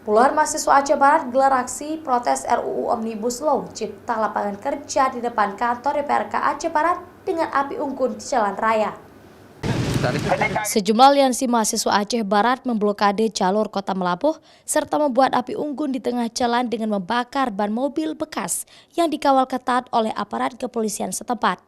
Puluhan mahasiswa Aceh Barat gelar aksi protes RUU Omnibus Law Cipta Lapangan Kerja di depan kantor DPRK Aceh Barat dengan api unggun di jalan raya. Sejumlah aliansi mahasiswa Aceh Barat memblokade jalur Kota Melabuh serta membuat api unggun di tengah jalan dengan membakar ban mobil bekas yang dikawal ketat oleh aparat kepolisian setempat.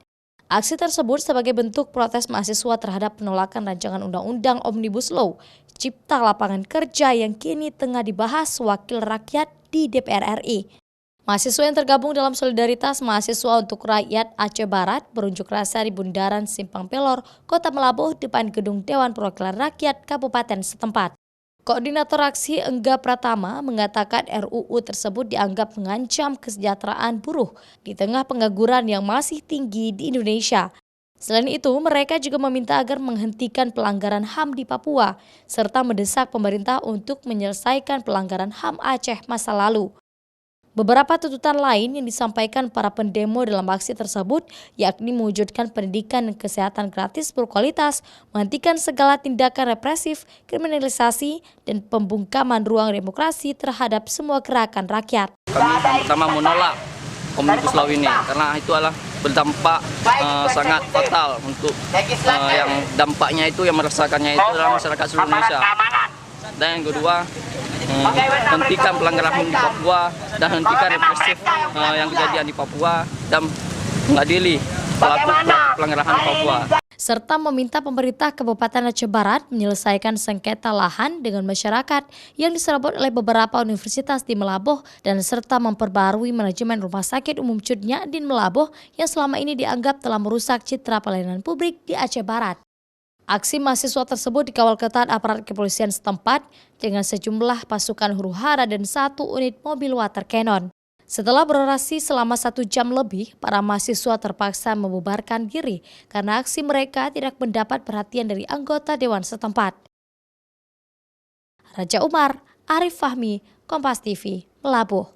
Aksi tersebut sebagai bentuk protes mahasiswa terhadap penolakan rancangan Undang-Undang Omnibus Law Cipta Lapangan Kerja yang kini tengah dibahas Wakil Rakyat di DPR RI. Mahasiswa yang tergabung dalam Solidaritas Mahasiswa untuk Rakyat Aceh Barat berunjuk rasa di Bundaran Simpang Pelor, Kota Melabuh depan Gedung Dewan Perwakilan Rakyat Kabupaten setempat. Koordinator aksi Engga Pratama mengatakan RUU tersebut dianggap mengancam kesejahteraan buruh di tengah pengangguran yang masih tinggi di Indonesia. Selain itu, mereka juga meminta agar menghentikan pelanggaran HAM di Papua, serta mendesak pemerintah untuk menyelesaikan pelanggaran HAM Aceh masa lalu. Beberapa tuntutan lain yang disampaikan para pendemo dalam aksi tersebut yakni mewujudkan pendidikan dan kesehatan gratis berkualitas, menghentikan segala tindakan represif, kriminalisasi, dan pembungkaman ruang demokrasi terhadap semua gerakan rakyat. Kami pertama menolak Omnibus Law ini karena itu adalah berdampak sangat fatal untuk yang dampaknya itu yang merasakannya itu adalah masyarakat seluruh Indonesia. Dan yang kedua, hentikan pelanggaran HAM di Papua dan hentikan represif yang kejadian di Papua dan mengadili pelaku pelanggaran HAM di Papua. Serta meminta pemerintah Kabupaten Aceh Barat menyelesaikan sengketa lahan dengan masyarakat yang diserobot oleh beberapa universitas di Melabuh dan serta memperbarui manajemen Rumah Sakit Umum Cud Nyadin Melabuh yang selama ini dianggap telah merusak citra pelayanan publik di Aceh Barat. Aksi mahasiswa tersebut dikawal ketat aparat kepolisian setempat dengan sejumlah pasukan huru-hara dan 1 unit mobil water cannon. Setelah berorasi selama 1 jam lebih, para mahasiswa terpaksa membubarkan diri karena aksi mereka tidak mendapat perhatian dari anggota Dewan setempat. Raja Umar, Arif Fahmi, Kompas TV, Melabuh.